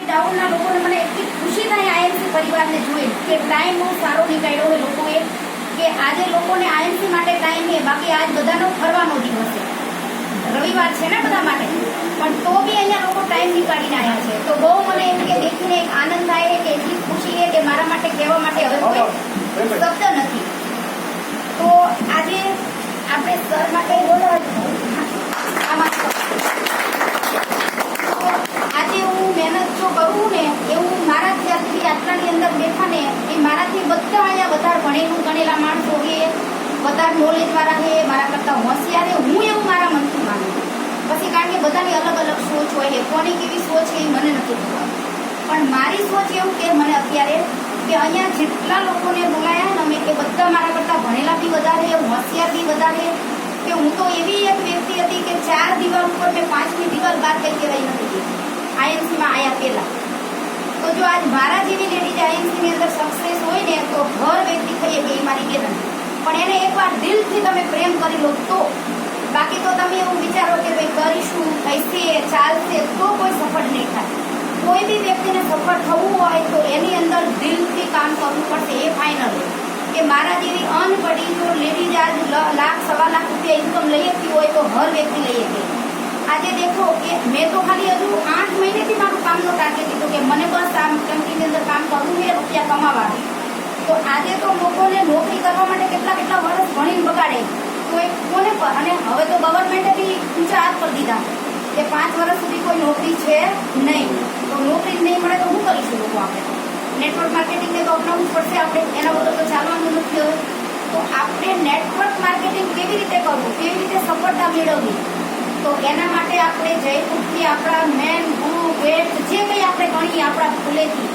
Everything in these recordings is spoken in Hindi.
ડાઉનના લોકોને મને એટલી ખુશી થાય આઈએમસી પરિવારને જોઈ કે ટાઈમ બહુ સારો નીકળ્યો હોય લોકોએ, કે આજે લોકોને આઈએમસી માટે ટાઈમ છે. બાકી આજ બધાનો ફરવાનો દિવસ છે, રવિવાર છે ને બધા માટે, પણ તો બી અહીંયા લોકો ટાઈમ નીકાળીને આવ્યા છે. તો બહુ મને એમ કે દેખીને એક આનંદ થાય છે, કે એટલી ખુશી છે કે મારા માટે કહેવા માટે હવે કોઈ શબ્દ નથી. તો આજે આપણે સર માટે આજે હું મહેનત જો કરું ને, એવું મારા જ્યારથી આટલાની અંદર બેઠા ને, એ મારાથી બધા અહીંયા વધારે ભણેલું ગણેલા માણસો છે, વધારે નોલેજ વાળા છે, મારા કરતાં હોશિયાર છે, હું એવું મારા મનથી માનું. પછી કારણ કે બધાની અલગ અલગ સોચ હોય છે, કોની કેવી સોચ છે એ મને નથી ખબર, પણ મારી સોચ એવું કે મને અત્યારે કે અહીંયા જેટલા લોકોને બોલાયા ને અમે, એ બધા મારા કરતાં ભણેલા બી વધારે, હોશિયાર બી વધારે. કે હું તો એવી એક વ્યક્તિ હતી કે 4 દિવાલ ઉપર મેં 5મી દિવાલ બહાર કઈ કહેવાય નથી આઈએમસીમાં આવ્યા પહેલા. તો જો આજ મારા જેવી લેડીઝ આઈએમસીની અંદર સક્સેસ હોય ને, તો હર વ્યક્તિ કહીએ કે એ મારી બેન, પણ એને એકવાર દિલથી તમે પ્રેમ કરી લો તો. બાકી તો તમે એવું વિચારો કે ભાઈ કરીશું, થઈશે, ચાલશે, તો કોઈ સફળ નહીં થાય. કોઈ બી વ્યક્તિને સફળ થવું હોય તો એની અંદર દિલથી કામ કરવું પડશે, એ ફાઇનલ. કે મારા જેવી અનપઢી જો લેડીઝ આજ લાખ સવા લાખ રૂપિયા ઇન્કમ લઈ શકતી હોય તો હર વ્યક્તિ લઈ શકે. આજે દેખો કે મેં તો ખાલી હજુ 8 મહિનેથી મારું કામનો ટાર્ગેટ લીધું કે મને બસ આ કંપનીની અંદર કામ કરવું છે, રૂપિયા કમાવા. તો આજે તો લોકોને નોકરી કરવા માટે કેટલા કેટલા વર્ષ ભણીને બગાડે, તો એ કોને પર. અને હવે તો ગવર્મેન્ટે બી ઊંચા હાથ પર દીધા કે 5 વર્ષ સુધી કોઈ નોકરી છે નહીં. તો નોકરી નહીં મળે તો શું કરીશું લોકો? આપણે નેટવર્ક માર્કેટિંગને તો અપનાવવું પડશે, આપણે એના વગર તો ચાલવાનું નથી. હવે તો આપણે નેટવર્ક માર્કેટિંગ કેવી રીતે કરવું, કેવી રીતે સફળતા મેળવવી, તો એના માટે આપણે જયપુરથી આપણા મેન ગુરુ ભેટ જે કંઈ આપણે ગણીએ આપણા ભૂલેથી,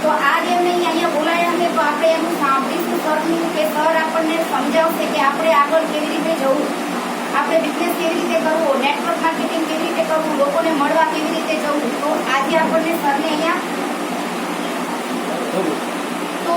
તો આજ એમને અહીંયા બોલાયા છે, તો આપણે એનું સાંભળીશું સરનું, કે સર આપણને સમજાવશે કે આપણે આગળ કેવી રીતે જવું, આપણે બિઝનેસ કેવી રીતે કરવો, નેટવર્ક માર્કેટિંગ કેવી રીતે કરવું, લોકોને મળવા કેવી રીતે જવું. તો આજે આપણને સરને અહીંયા તો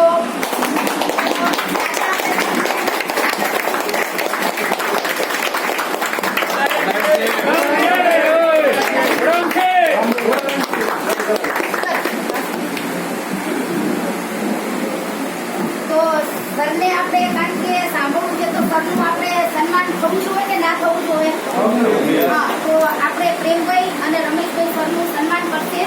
સરને આપણે કારણ કે સાંભળવું છે, તો સરનું આપણે સન્માન થવું જોઈએ કે ના થવું જોઈએ? હા, તો આપણે પ્રેમભાઈ અને રમેશભાઈ સરનું સન્માન કરશે.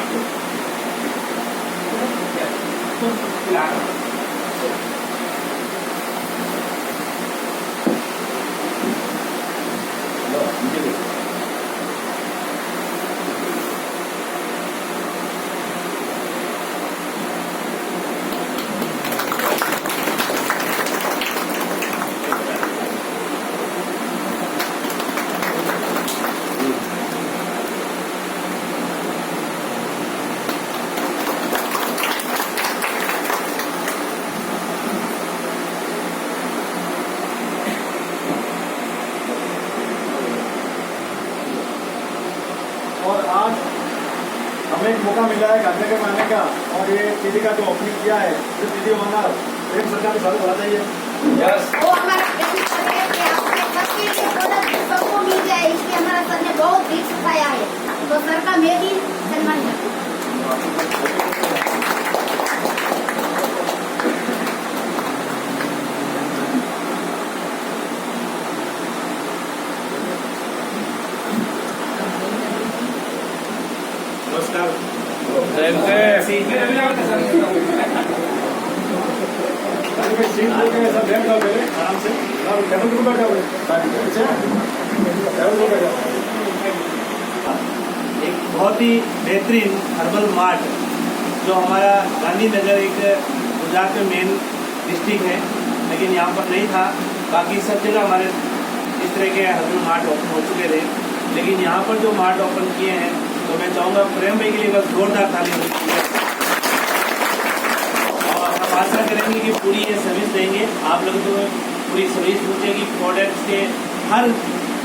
और आज हमें एक मौका मिला है गांधीनगर में आने का, और ये दीदी का जो ओपनिंग किया है, जो दीदी ओनर प्रेम सरकार के साथ बोला चाहिए। वो हमारा प्रयास है कि आपके सबके लिए प्रोडक्ट सबको मिल जाए, इसलिए हमारा सर ने बहुत दिल सिखाया है, तो सर का मैं भी सम्मान करती हूँ. नमस्कार। आराम से एक बहुत ही बेहतरीन हर्बल मार्ट जो हमारा गांधीनगर एक गुजरात में मेन डिस्ट्रिक्ट है, लेकिन यहाँ पर नहीं था। बाकी सब जगह हमारे इस तरह के हर्बल मार्ट ओपन हो चुके थे, लेकिन यहाँ पर जो मार्ट ओपन किए हैं, तो मैं चाहूँगा प्रेम भाई के लिए बस जोरदार ताली हो। और हम आशा करेंगे कि पूरी ये सर्विस देंगे, आप लोगों को पूरी सर्विस मिलेगी। प्रोडक्ट्स के हर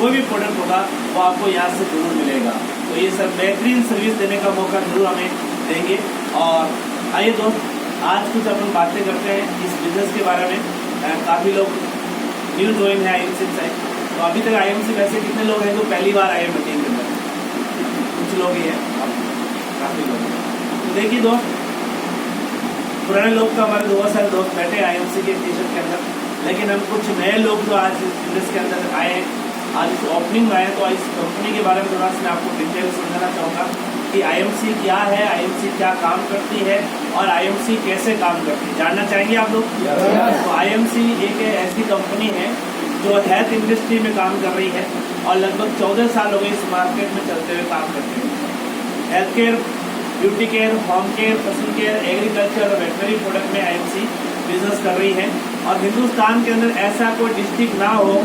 कोई भी प्रोडक्ट होगा वो आपको यहाँ से जरूर मिलेगा। तो ये सब बेहतरीन सर्विस देने का मौका जरूर हमें देंगे। और आइए दोस्त, आज कुछ अपन बातें करते हैं इस बिजनेस के बारे में। काफ़ी लोग न्यू ज्वाइन है आईएमसी से, तो अभी तक आईएमसी वैसे कितने लोग हैं जो पहली बार आए मीटिंग के अंदर? कुछ लोग ही हैं, काफ़ी लोग। देखिए दोस्त, पुराने लोग तो हमारे बहुत सारे दोस्त बैठे IMC के टी शर्ट के अंदर, लेकिन हम कुछ नए लोग जो आज इसके अंदर आए हैं, आज इस ओपनिंग में आए, तो इस कंपनी के बारे में थोड़ा सा मैं आपको डिटेल समझाना चाहूँगा कि IMC क्या है, IMC क्या काम करती है और IMC कैसे काम करती है। जानना चाहेंगे आप लोग? तो IMC एक ऐसी कंपनी है जो हेल्थ इंडस्ट्री में काम कर रही है और लगभग 14 साल हो गए इस मार्केट में चलते हुए काम करते हैं। Health care, beauty care, home care, personal care, agriculture और वेटनरी प्रोडक्ट में IMC बिजनेस कर रही है। और हिंदुस्तान के अंदर ऐसा कोई डिस्ट्रिक्ट ना हो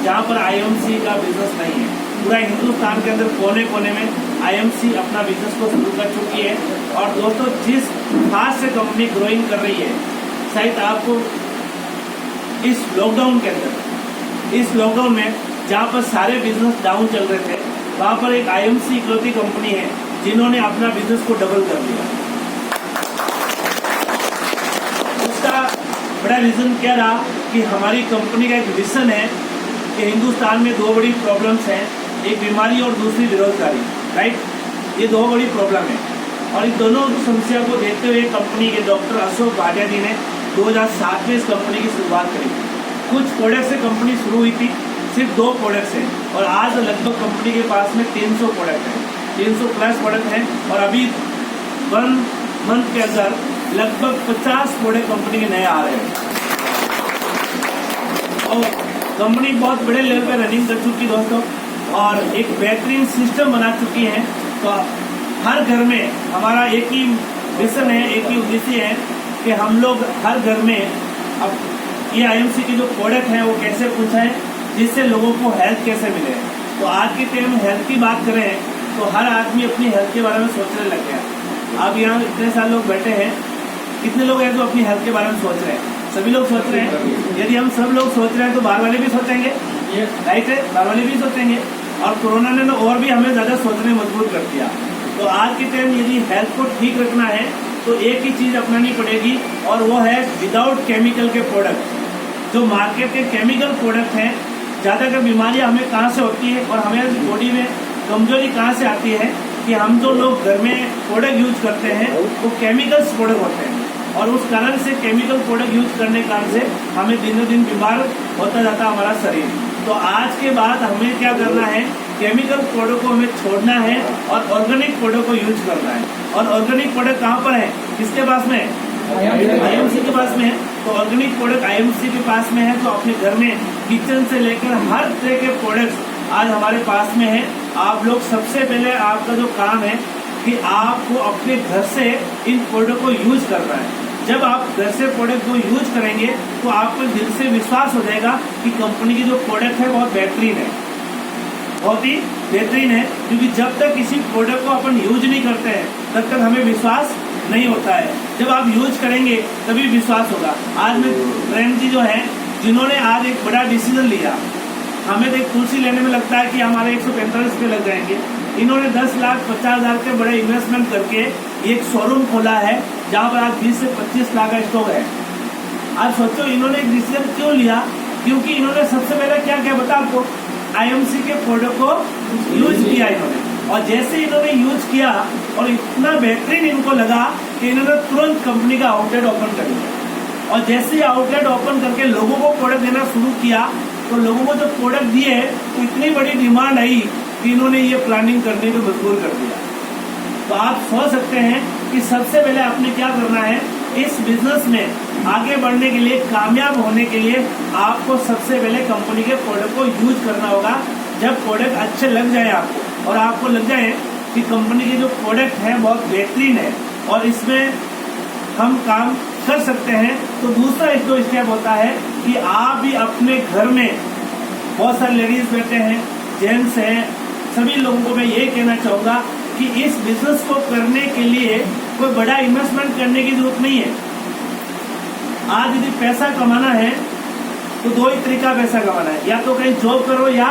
जहाँ पर IMC का बिजनेस नहीं है। पूरा हिंदुस्तान के अंदर कोने कोने में IMC अपना बिजनेस को शुरू कर चुकी है। और दोस्तों, जिस खास से कंपनी ग्रोइंग कर रही है, शायद आपको इस लॉकडाउन के अंदर, इस लॉकडाउन में जहाँ पर सारे बिजनेस डाउन चल रहे थे, वहाँ पर एक IMC इकलौती कंपनी है जिन्होंने अपना बिजनेस को डबल कर दिया। उसका बड़ा रीजन क्या रहा कि हमारी कंपनी का एक विजन है कि हिंदुस्तान में दो बड़ी प्रॉब्लम्स हैं, एक बीमारी और दूसरी बेरोजगारी, राइट? ये दो बड़ी प्रॉब्लम है और इन दोनों समस्या को देखते हुए कंपनी के डॉक्टर अशोक भाटिया जी ने 2007 में इस कंपनी की शुरुआत करी। कुछ प्रोडक्ट से कंपनी शुरू हुई थी, सिर्फ 2 प्रोडक्ट्स हैं और आज लगभग कंपनी के पास में 300 प्रोडक्ट हैं, 300 प्लस प्रोडक्ट हैं और अभी 1 मंथ के अंदर लगभग 50 प्रोडक्ट कंपनी के नए आ रहे हैं और कंपनी बहुत बड़े लेवल पे रनिंग कर चुकी दोस्तों और एक बेहतरीन सिस्टम बना चुकी है। तो हर घर में हमारा एक ही मिशन है, एक ही उद्देश्य है कि हम लोग हर घर में अब ये IMC के जो प्रोडक्ट हैं वो कैसे पहुंचाएं जिससे लोगों को हेल्थ कैसे मिले। तो आज के टाइम में हेल्थ की बात करें तो हर आदमी अपनी हेल्थ के बारे में सोचने लग गया। अब यहाँ इतने सारे लोग बैठे हैं, कितने लोग हैं जो अपनी हेल्थ के बारे में सोच रहे हैं? सभी लोग सोच रहे हैं। यदि हम सब लोग सोच रहे हैं तो बाहर वाले भी सोचेंगे, राइट है? बाहर वाले भी सोचेंगे और कोरोना ने और भी हमें ज्यादा सोचने मजबूर कर दिया। तो आज के टाइम यदि हेल्थ को ठीक रखना है तो एक ही चीज अपनानी पड़ेगी और वो है विदाउट केमिकल के प्रोडक्ट। जो मार्केट के केमिकल प्रोडक्ट हैं, ज्यादातर बीमारियां हमें कहाँ से होती है और हमें बॉडी में कमजोरी कहाँ से आती है कि हम जो लोग घर में प्रोडक्ट यूज करते हैं वो केमिकल्स प्रोडक्ट होते हैं और उस कारण से केमिकल प्रोडक्ट यूज करने के कारण से हमें दिनों दिन बीमार होता जाता हमारा शरीर। तो आज के बाद हमें क्या करना है, केमिकल प्रोडक्ट को हमें छोड़ना है और ऑर्गेनिक प्रोडक्ट को यूज करना है। और ऑर्गेनिक प्रोडक्ट कहाँ पर है, किसके पास में है? IMC के पास में है। तो ऑर्गेनिक प्रोडक्ट IMC के पास में है। तो अपने घर में किचन से लेकर हर तरह के प्रोडक्ट्स आज हमारे पास में है। आप लोग सबसे पहले आपका जो काम है कि आपको अपने घर से इन प्रोडक्ट को यूज करना है। जब आप घर से प्रोडक्ट को यूज करेंगे तो आपको दिल से विश्वास हो जाएगा कि कंपनी की जो प्रोडक्ट है बहुत बेहतरीन है, बहुत ही बेहतरीन है। क्योंकि जब तक किसी प्रोडक्ट को अपन यूज नहीं करते हैं तब तक हमें विश्वास नहीं होता है। जब आप यूज करेंगे तभी विश्वास होगा। आज में प्रेम जी जो है, जिन्होंने आज एक बड़ा डिसीजन लिया, हमें तो एक तुलसी लेने में लगता है कि हमारे 145 रुपये लग जाएंगे, इन्होंने 10,50,000 के बड़े इन्वेस्टमेंट करके एक शोरूम खोला है जहाँ पर आज 20 से 25 लाख का स्टॉक है। आज सोचो इन्होंने एक डिसीजन क्यों लिया, क्योंकि इन्होंने सबसे पहले क्या क्या बता आपको, IMC के प्रोडक्ट को यूज किया इन्होंने। और जैसे इन्होंने यूज किया और इतना बेहतरीन इनको लगा कि इन्होंने तुरंत कंपनी का आउटलेट ओपन कर दिया। और जैसे ही आउटलेट ओपन करके लोगों को प्रोडक्ट देना शुरू किया तो लोगों को जो प्रोडक्ट दिए तो इतनी बड़ी डिमांड आई कि इन्होंने ये प्लानिंग करने को मजबूर कर दिया। तो आप सोच सकते हैं कि सबसे पहले आपने क्या करना है, इस बिजनेस में आगे बढ़ने के लिए, कामयाब होने के लिए आपको सबसे पहले कंपनी के प्रोडक्ट को यूज करना होगा। जब प्रोडक्ट अच्छे लग जाए आपको और आपको लग जाए कि कंपनी के जो प्रोडक्ट है बहुत बेहतरीन है और इसमें हम काम कर सकते हैं, तो दूसरा जो स्टेप होता है कि आप भी अपने घर में, बहुत सारे लेडीज बैठे हैं, जेंट्स हैं, सभी लोगों को मैं ये कहना चाहूंगा कि इस बिजनेस को करने के लिए कोई बड़ा इन्वेस्टमेंट करने की जरूरत नहीं है। आज यदि पैसा कमाना है तो 2 ही तरीका पैसा कमाना है, या तो कहीं जॉब करो या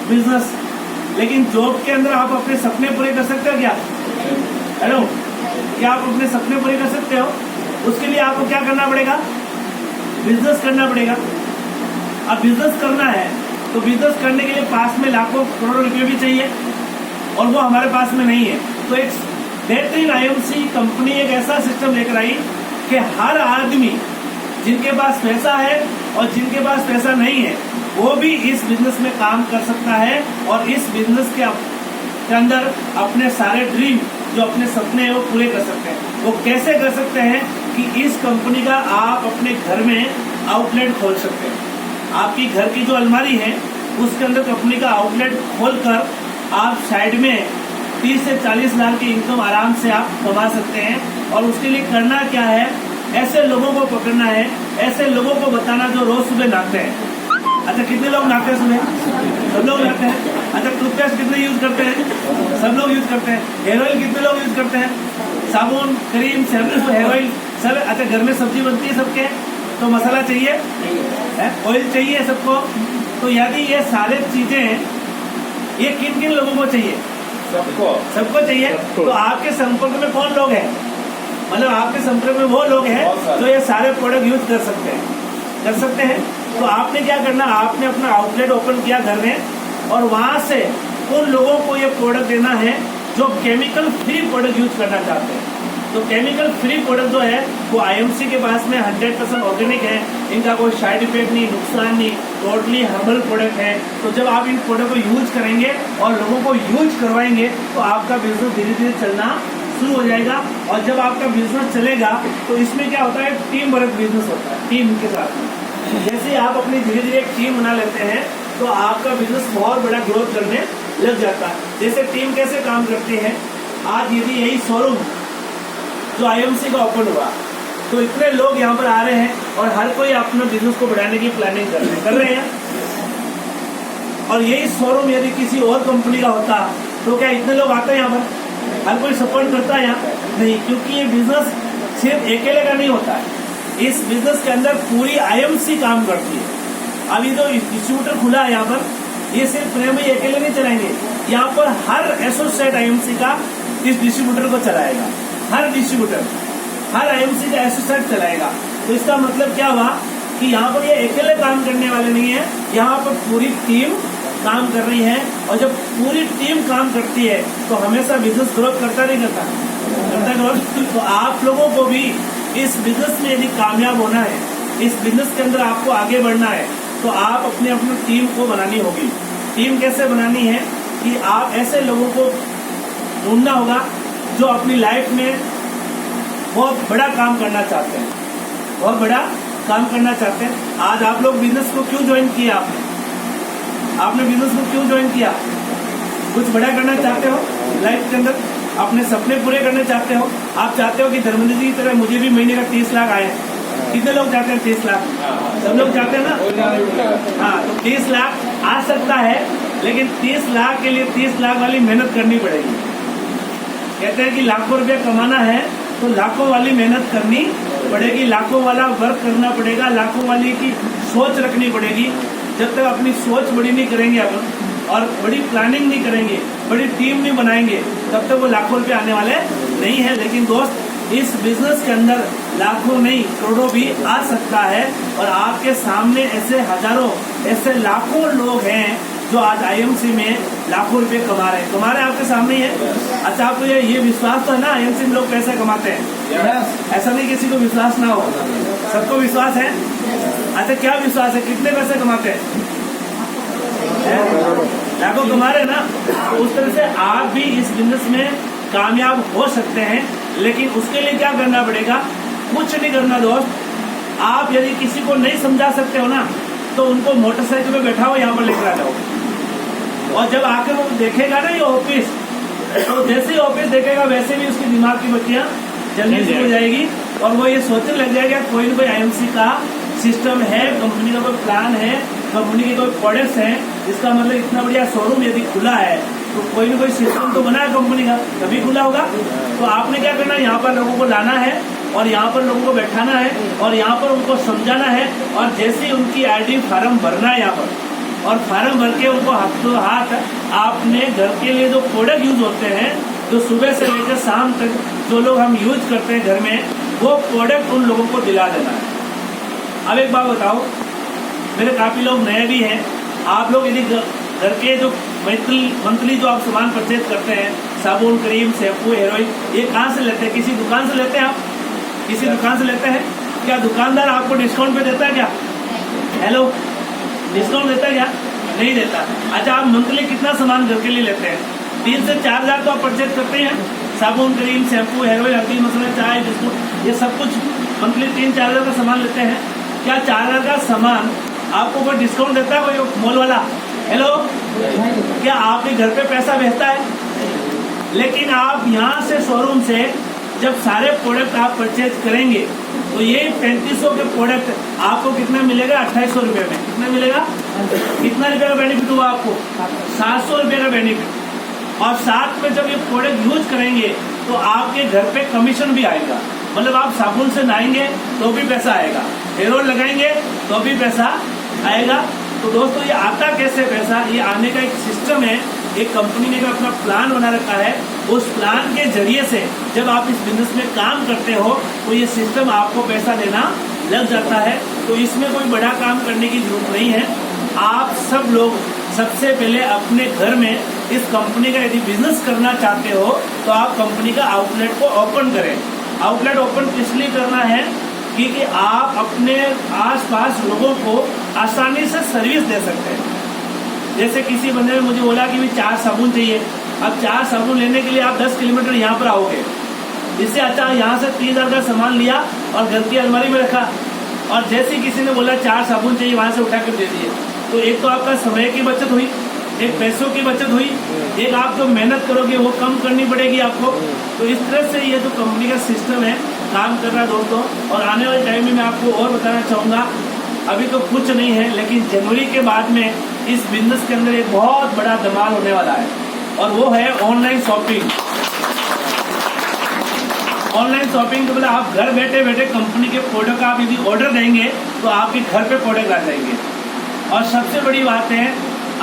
बिजनेस। लेकिन जॉब के अंदर आप अपने सपने पूरे कर सकते हो क्या? हेलो, क्या आप अपने सपने पूरे कर सकते हो? उसके लिए आपको क्या करना पड़ेगा? बिजनेस करना पड़ेगा। अब बिजनेस करना है तो बिजनेस करने के लिए पास में लाखों करोड़ों रुपए भी चाहिए और वो हमारे पास में नहीं है। तो एक बेहतरीन आईएमसी कंपनी एक ऐसा सिस्टम लेकर आई कि हर आदमी जिनके पास पैसा है और जिनके पास पैसा नहीं है वो भी इस बिजनेस में काम कर सकता है और इस बिजनेस के अंदर अपने सारे ड्रीम जो अपने सपने हैं वो पूरे कर सकते हैं। वो कैसे कर सकते हैं कि इस कंपनी का आप अपने घर में आउटलेट खोल सकते हैं। आपकी घर की जो अलमारी है उसके अंदर कंपनी का आउटलेट खोलकर आप साइड में 30 से 40 लाख की इनकम आराम से आप कमा सकते हैं। और उसके लिए करना क्या है, ऐसे लोगों को पकड़ना है, ऐसे लोगों को बताना जो रोज सुबह नहाते हैं। अच्छा, कितने लोग नहाते हैं सुबह? सब लोग नहाते हैं। अच्छा, टूथपेस्ट कितने यूज करते हैं? सब लोग यूज करते हैं। हेयर ऑयल कितने लोग यूज करते हैं? साबुन, क्रीम, शैम्पू, हेयर ऑयल सब। अच्छा, घर में सब्जी बनती है सबके, तो मसाला चाहिए, ऑयल चाहिए सबको। तो यदि ये सारे चीजें ये किन किन लोगों को चाहिए? सबको चाहिए। तो आपके संपर्क में कौन लोग हैं? मतलब आपके संपर्क में वो लोग हैं जो ये सारे प्रोडक्ट यूज कर सकते हैं। तो आपने क्या करना, आपने अपना आउटलेट ओपन किया घर में और वहां से उन लोगों को ये प्रोडक्ट देना है जो केमिकल फ्री प्रोडक्ट यूज करना चाहते हैं। तो केमिकल फ्री प्रोडक्ट जो है वो आईएमसी के पास में 100% ऑर्गेनिक है, इनका कोई साइड इफेक्ट नहीं, नुकसान नहीं, टोटली हर्बल प्रोडक्ट है। तो जब आप इन प्रोडक्ट को यूज करेंगे और लोगों को यूज करवाएंगे तो आपका बिजनेस धीरे धीरे चलना शुरू हो जाएगा। और जब आपका बिजनेस चलेगा तो इसमें क्या होता है, टीम वर्क बिजनेस होता है, टीम के साथ। जैसे आप अपनी धीरे धीरे एक टीम बना लेते हैं तो आपका बिजनेस बहुत बड़ा ग्रोथ करने लग जाता है। जैसे टीम कैसे काम करती है, आज यदि यही शोरूम जो आईएमसी का ओपन हुआ तो इतने लोग यहाँ पर आ रहे हैं और हर कोई अपने बिजनेस को बढ़ाने की प्लानिंग कर रहे हैं। और यही शोरूम यदि किसी और कंपनी का होता तो क्या इतने लोग आते हैं यहाँ पर? हर कोई सपोर्ट करता है यहाँ? नहीं, क्योंकि ये बिजनेस सिर्फ अकेले का नहीं होता है। इस बिजनेस के अंदर पूरी आईएमसी काम करती है। अभी जो डिस्ट्रीब्यूटर खुला है यहाँ पर, ये सिर्फ प्रेम ही अकेले नहीं चलाएंगे, यहाँ पर हर एसोसिएट आईएमसी का इस डिस्ट्रीब्यूटर को चलाएगा। हर डिस्ट्रीब्यूटर हर आईएमसी का एसोसिएट चलाएगा। तो इसका मतलब क्या हुआ कि यहाँ पर ये अकेले काम करने वाले नहीं है, यहाँ पर पूरी टीम काम कर रही है। और जब पूरी टीम काम करती है तो हमेशा बिजनेस ग्रोथ करता नहीं करता ग्रोथ। तो आप लोगों को भी इस बिजनेस में यदि कामयाब होना है, इस बिजनेस के अंदर आपको आगे बढ़ना है तो आप अपनी टीम को बनानी होगी। टीम कैसे बनानी है कि आप ऐसे लोगों को ढूंढना होगा जो अपनी लाइफ में बहुत बड़ा काम करना चाहते हैं, बहुत बड़ा काम करना चाहते हैं। आज आप लोग बिजनेस को क्यों ज्वाइन किया? आपने बिजनेस को क्यों ज्वाइन किया? कुछ बड़ा करना चाहते हो लाइफ के अंदर, अपने सपने पूरे करने चाहते हो। आप चाहते हो कि धर्मेंद्र जी की तरह मुझे भी महीने का 30 लाख आए। कितने लोग चाहते हैं 30 लाख? सब लोग चाहते हैं ना? हाँ, तो 30 लाख आ सकता है, लेकिन 30 लाख के लिए 30 लाख वाली मेहनत करनी पड़ेगी। कहते हैं कि लाखों रुपया कमाना है तो लाखों वाली मेहनत करनी पड़ेगी, लाखों वाला वर्क करना पड़ेगा, लाखों वाली की सोच रखनी पड़ेगी। जब तक अपनी सोच बड़ी नहीं करेंगे अपन और बड़ी प्लानिंग नहीं करेंगे, बड़ी टीम नहीं बनाएंगे, तब तक वो लाखों रुपए आने वाले नहीं है। लेकिन दोस्त, इस बिजनेस के अंदर लाखों नहीं करोड़ों भी आ सकता है। और आपके सामने ऐसे हजारों, ऐसे लाखों लोग हैं जो आज आईएमसी में लाखों रुपए कमा रहे हैं आपके सामने ही है। अच्छा, आपको ये विश्वास तो है ना आईएमसी में लोग पैसे कमाते हैं? ऐसा नहीं किसी को विश्वास ना हो, सबको विश्वास है। अच्छा, क्या विश्वास है? कितने पैसे कमाते हैं? लाखों कमा रहे ना। तो उस तरह से आप भी इस बिजनेस में कामयाब हो सकते हैं। लेकिन उसके लिए क्या करना पड़ेगा? कुछ नहीं करना दोस्त। आप यदि किसी को नहीं समझा सकते हो ना तो उनको मोटरसाइकिल में बैठाओ, यहाँ पर लेकर आ जाओ। और जब आके वो देखेगा ना ये ऑफिस, तो जैसे ही ऑफिस देखेगा वैसे भी उसकी दिमाग की बत्तियां जलनी शुरू हो जाएगी और वो ये सोचने लग जाएगा कोई ना कोई आईएमसी का सिस्टम है, कंपनी का कोई प्लान है, कंपनी के कोई प्रोडक्ट्स हैं। इसका मतलब इतना बढ़िया शोरूम यदि खुला है तो कोई ना कोई सिस्टम तो बना है कंपनी का, तभी खुला होगा। तो आपने क्या करना है, यहाँ पर लोगों को लाना है और यहाँ पर लोगों को बैठाना है और यहाँ पर उनको समझाना है। और जैसे उनकी आईडी फार्म भरना है यहाँ पर, और फार्म भर के उनको हाथों हाथ आपने घर के लिए जो प्रोडक्ट यूज होते हैं, जो सुबह से लेकर शाम तक जो लोग हम यूज करते हैं घर में, वो प्रोडक्ट उन लोगों को दिला देना है। अब एक बात बताओ, मेरे काफी लोग नए भी हैं। आप लोग यदि घर के जो मंथली जो आप सामान परचेज करते हैं, साबुन, क्रीम, शैम्पू, हेयर ऑयल, ये कहाँ से लेते हैं? किसी दुकान से लेते हैं आप? किसी दुकान से लेते हैं? क्या दुकानदार आपको डिस्काउंट पे देता है क्या? हेलो, डिस्काउंट देता है क्या? नहीं देता। अच्छा, आप मंथली कितना सामान घर के लिए लेते हैं? 3 से 4 हजार तो आप परचेज करते हैं। साबुन, क्रीम, शैम्पू, हेयर ऑयल, हल्दी मसाला, चाय, बिस्कुट, ये सब कुछ मंथली 3-4 हजार का सामान लेते हैं। क्या 4 हजार का सामान आपको कोई डिस्काउंट देता है कोई मॉल वाला? हेलो, क्या आपके घर पे पैसा भेजता है? लेकिन आप यहाँ से शोरूम से जब सारे प्रोडक्ट आप परचेज करेंगे तो ये 3500 के प्रोडक्ट आपको कितना मिलेगा? 2800 रुपये में। कितना मिलेगा? कितना रुपये का बेनिफिट हुआ आपको? 700 रुपये का बेनिफिट। और साथ में जब ये प्रोडक्ट यूज करेंगे तो आपके घर पे कमीशन भी आएगा। मतलब आप साबुन से नहाएंगे तो भी पैसा आएगा, हेयर ऑयल लगाएंगे तो भी पैसा आएगा। तो दोस्तों, ये आता कैसे पैसा? ये आने का एक सिस्टम है। एक कंपनी ने अपना प्लान बना रखा है। उस प्लान के जरिए से जब आप इस बिजनेस में काम करते हो तो ये सिस्टम आपको पैसा देना लग जाता है। तो इसमें कोई बड़ा काम करने की जरूरत नहीं है। आप सब लोग सबसे पहले अपने घर में इस कंपनी का यदि बिजनेस करना चाहते हो तो आप कंपनी का आउटलेट को ओपन करें। आउटलेट ओपन किस लिए करना है? क्योंकि आप अपने आसपास लोगों को आसानी से सर्विस दे सकते हैं। जैसे किसी बंदे ने मुझे बोला कि 4 साबुन चाहिए। अब 4 साबुन लेने के लिए आप 10 किलोमीटर यहाँ पर आओगे। इससे अच्छा यहाँ से 30,000 का सामान लिया और घर की अलमारी में रखा, और जैसे किसी ने बोला 4 साबुन चाहिए, वहां से उठा कर दे दिए। तो एक तो आपका समय की बचत हुई, एक पैसों की बचत हुई, एक आप जो मेहनत करोगे वो कम करनी पड़ेगी आपको। तो इस तरह से ये जो कंपनी का सिस्टम है काम कर रहा है दोस्तों। और आने वाले टाइम में मैं आपको और बताना चाहूँगा, अभी तो कुछ नहीं है, लेकिन जनवरी के बाद में इस बिजनेस के अंदर एक बहुत बड़ा धमाल होने वाला है, और वो है ऑनलाइन शॉपिंग। ऑनलाइन शॉपिंग तो मतलब आप घर बैठे बैठे कंपनी के प्रोडक्ट आप यदि ऑर्डर देंगे तो आपके घर पे प्रोडक्ट आ जाएंगे। और सबसे बड़ी बात है,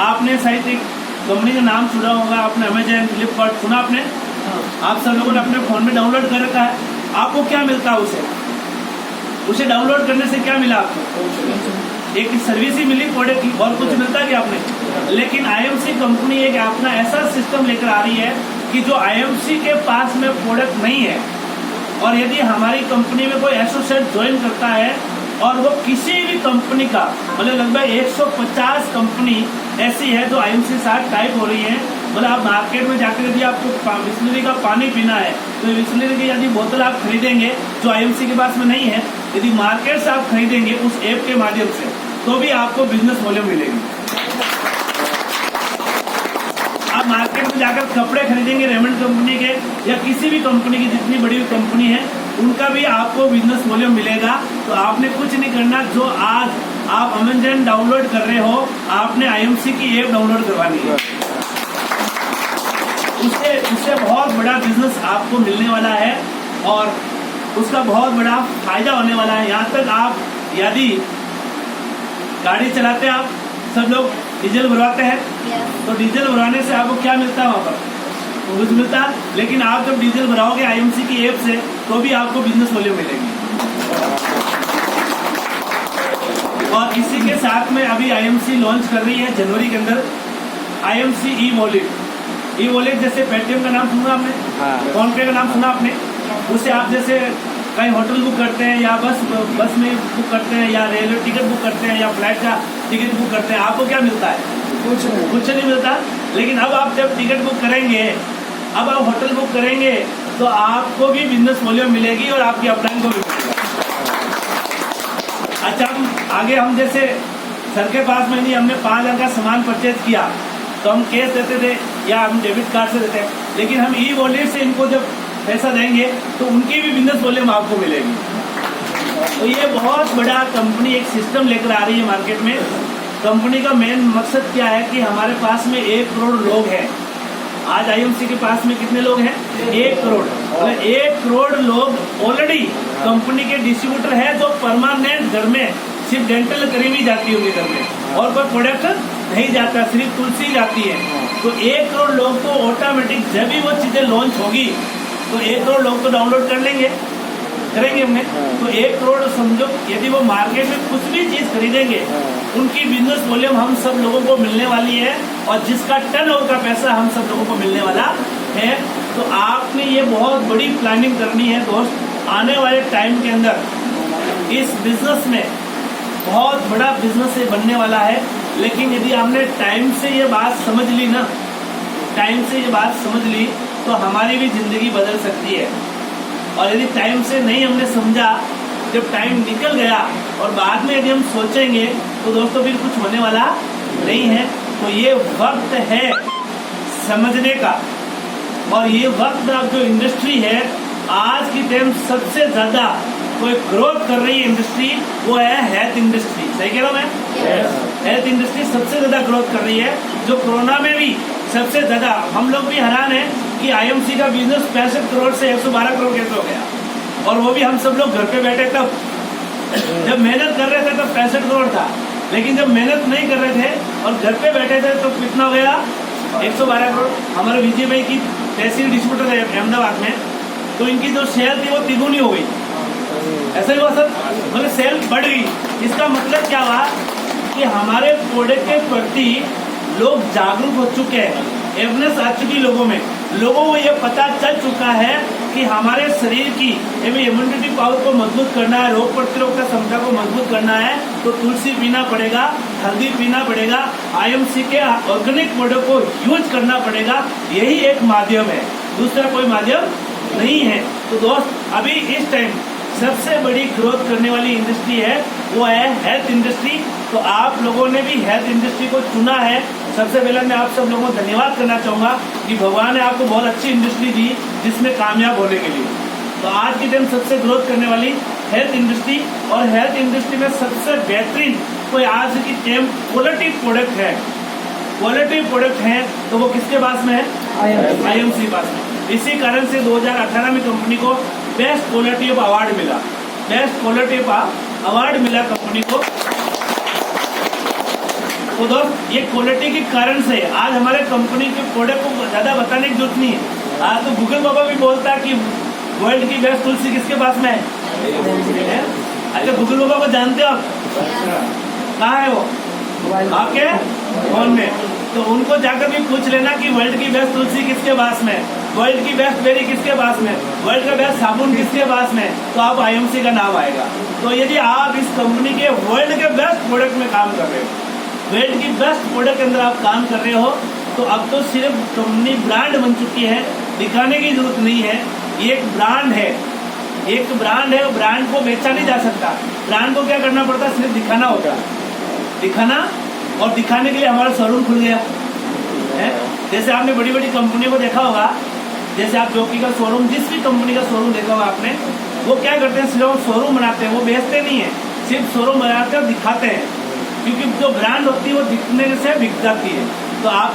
आपने शायद एक कंपनी का नाम सुना होगा, आपने अमेजन, फ्लिपकार्ट सुना आपने? आप सब लोगों ने अपने फोन में डाउनलोड कर रखा है। आपको क्या मिलता है? उसे डाउनलोड करने से क्या मिला आपको? एक सर्विस ही मिली प्रोडक्ट की, और कुछ मिलता है आपने। लेकिन आईएमसी कंपनी एक अपना ऐसा सिस्टम लेकर आ रही है कि जो आईएमसी के पास में प्रोडक्ट नहीं है, और यदि हमारी कंपनी में कोई एसोसिएट ज्वाइन करता है और वो किसी भी कंपनी का, मतलब लगभग 150 कंपनी ऐसी है जो आईएमसी के साथ टाइप हो रही है। मतलब आप मार्केट में जाकर यदि आपको बिस्लरी का पानी पीना है तो बिस्लरी की यदि बोतल आप खरीदेंगे जो आईएमसी के पास में नहीं है, यदि मार्केट से आप खरीदेंगे उस ऐप के माध्यम से, तो भी आपको बिजनेस वॉल्यूम मिलेगी। आप मार्केट में जाकर कपड़े खरीदेंगे रेमंड कंपनी के या किसी भी कंपनी की, जितनी बड़ी कंपनी है उनका भी आपको बिजनेस वॉल्यूम मिलेगा। तो आपने कुछ नहीं करना, जो आज आप अमेजन डाउनलोड कर रहे हो, आपने आईएमसी की ऐप डाउनलोड करवानी है। उससे बहुत बड़ा बिजनेस आपको मिलने वाला है और उसका बहुत बड़ा फायदा होने वाला है। यहाँ तक आप यदि गाड़ी चलाते हैं, आप सब लोग डीजल भरवाते हैं, तो डीजल भरवाने से आपको क्या मिलता है? वहाँ पर कुछ मिलता है। लेकिन आप जब डीजल भराओगे आईएमसी की ऐप से तो भी आपको बिजनेस वॉल्यूम मिलेगी। और इसी के साथ में अभी आईएमसी लॉन्च कर रही है जनवरी के अंदर IMC e wallet. E wallet जैसे पेटीएम का नाम सुना आपने, फोन पे का नाम सुना आपने, उससे आप जैसे कहीं होटल बुक करते हैं या बस में बुक करते हैं या रेलवे टिकट बुक करते हैं या फ्लाइट का टिकट बुक करते हैं, आपको क्या मिलता है? कुछ नहीं मिलता। लेकिन अब आप जब टिकट बुक करेंगे, अब आप होटल बुक करेंगे तो आपको भी बिजनेस वॉल्यूम मिलेगी और आपकी अपलाइन को भी मिलेगा। अच्छा, आगे हम जैसे सर के पास में नहीं, हमने 5,000 का सामान परचेज किया तो हम कैश देते थे या हम डेबिट कार्ड से देते हैं, लेकिन हम ई वॉलेट से इनको जब पैसा देंगे तो उनकी भी बिजनेस वॉल्यूम आपको मिलेगी। तो ये बहुत बड़ा कंपनी एक सिस्टम लेकर आ रही है मार्केट में। कंपनी का मेन मकसद क्या है कि हमारे पास में 1 करोड़ लोग हैं। आज आईएमसी के पास में कितने लोग हैं? 1 करोड़। मतलब 1 करोड़ लोग ऑलरेडी कंपनी के डिस्ट्रीब्यूटर है जो परमानेंट घर में सिर्फ डेंटल करीब ही जाती होगी घर में, और कोई प्रोडक्ट नहीं जाता, सिर्फ तुलसी जाती है। तो 1 करोड़ लोग तो ऑटोमेटिक जब भी वो चीजें लॉन्च होगी तो 1 करोड़ लोग तो डाउनलोड कर लेंगे, करेंगे हमने। तो 1 करोड़ समझो, यदि वो मार्केट में कुछ भी चीज खरीदेंगे उनकी बिजनेस वॉल्यूम हम सब लोगों को मिलने वाली है, और जिसका टर्नओवर का पैसा हम सब लोगों को मिलने वाला है, तो आपने ये बहुत बड़ी प्लानिंग करनी है दोस्त। आने वाले टाइम के अंदर इस बिजनेस में बहुत बड़ा बिजनेस ये बनने वाला है, लेकिन यदि हमने टाइम से ये बात समझ ली ना, टाइम से ये बात समझ ली तो हमारी भी जिंदगी बदल सकती है। और यदि टाइम से नहीं हमने समझा, जब टाइम निकल गया और बाद में यदि हम सोचेंगे तो दोस्तों फिर कुछ होने वाला नहीं है। तो ये वक्त है समझने का, और ये वक्त अब जो इंडस्ट्री है आज की टाइम सबसे ज्यादा कोई ग्रोथ कर रही है इंडस्ट्री, वो है हेल्थ इंडस्ट्री। सही कह रहा हूं मैं? हेल्थ इंडस्ट्री सबसे ज्यादा ग्रोथ कर रही है, जो कोरोना में भी सबसे ज्यादा। हम लोग भी हैरान है कि आईएमसी का बिजनेस 65 करोड़ से 112 करोड़ कैसे हो गया, और वो भी हम सब लोग घर पे बैठे तब। जब मेहनत कर रहे थे तब 65 करोड़ था, लेकिन जब मेहनत नहीं कर रहे थे और घर पे बैठे थे तो कितना हो गया? 112 करोड़। हमारे विजय भाई की तहसील डिस्ट्रीब्यूटर है अहमदाबाद में, तो इनकी जो शेयर थी वो तिगुनी हो गई। ऐसा ही हुआ सर, मतलब सेल बढ़ गई। इसका मतलब क्या हुआ कि हमारे प्रोडक्ट के प्रति लोग जागरूक हो चुके हैं, अवेयरनेस आ चुकी लोगों में। लोगों को ये पता चल चुका है कि हमारे शरीर की इम्यूनिटी पावर को मजबूत करना है, रोग प्रतिरोधक क्षमता को मजबूत करना है, तो तुलसी पीना पड़ेगा, हल्दी पीना पड़ेगा, आईएमसी के ऑर्गेनिक प्रोडक्ट को यूज करना पड़ेगा। यही एक माध्यम है, दूसरा कोई माध्यम नहीं है। तो दोस्त अभी इस टाइम सबसे बड़ी ग्रोथ करने वाली इंडस्ट्री है वो है हेल्थ इंडस्ट्री। तो आप लोगों ने भी हेल्थ इंडस्ट्री को चुना है। सबसे पहले मैं आप सब लोगों को धन्यवाद करना चाहूंगा कि भगवान ने आपको बहुत अच्छी इंडस्ट्री दी जिसमें कामयाब होने के लिए। तो आज के टाइम सबसे ग्रोथ करने वाली हेल्थ इंडस्ट्री, और हेल्थ इंडस्ट्री में सबसे बेहतरीन कोई आज की टाइम क्वालिटी प्रोडक्ट है, क्वालिटी प्रोडक्ट है, तो वो किसके पास में है? आईएमसी पास में। इसी कारण से 2018 में कंपनी को बेस्ट क्वालिटी ऑफ अवार्ड मिला, बेस्ट क्वालिटी ऑफ अवार्ड मिला कंपनी को। तो दोस्त ये क्वालिटी के कारण से आज हमारे कंपनी के प्रोडक्ट को ज्यादा बताने की जरूरत नहीं है। आज तो गूगल बाबा भी बोलता है कि वर्ल्ड की बेस्ट तुलसी किसके पास में है? अच्छा, गूगल बाबा को जानते हो आप? कहाँ है वो? आपके फोन में। तो उनको जाकर भी पूछ लेना कि वर्ल्ड की बेस्ट तुलसी किसके पास में, वर्ल्ड की बेस्ट बेरी किसके पास में, वर्ल्ड का बेस्ट साबुन किसके पास में, तो आप आईएमसी का नाम आएगा। तो यदि आप इस कंपनी के वर्ल्ड के बेस्ट प्रोडक्ट में काम कर रहे हो, वर्ल्ड की बेस्ट प्रोडक्ट के अंदर आप काम कर रहे हो, तो अब तो सिर्फ कंपनी ब्रांड बन चुकी है, दिखाने की जरूरत नहीं है। ये एक ब्रांड है, एक ब्रांड है, ब्रांड को बेचा नहीं जा सकता। ब्रांड को क्या करना पड़ता है? सिर्फ दिखाना होता है, दिखाना। और दिखाने के लिए हमारा शोरूम खुल गया है। जैसे आपने बड़ी बड़ी कंपनियों को देखा होगा, जैसे आप जॉकी का शोरूम, जिस भी कंपनी का शोरूम देखा होगा आपने, वो क्या करते हैं? सिर्फ शोरूम बनाते हैं, वो बेचते नहीं है, सिर्फ शोरूम बनाते हैं और दिखाते हैं। क्योंकि जो ब्रांड होती है वो दिखने से बिक जाती है। तो आप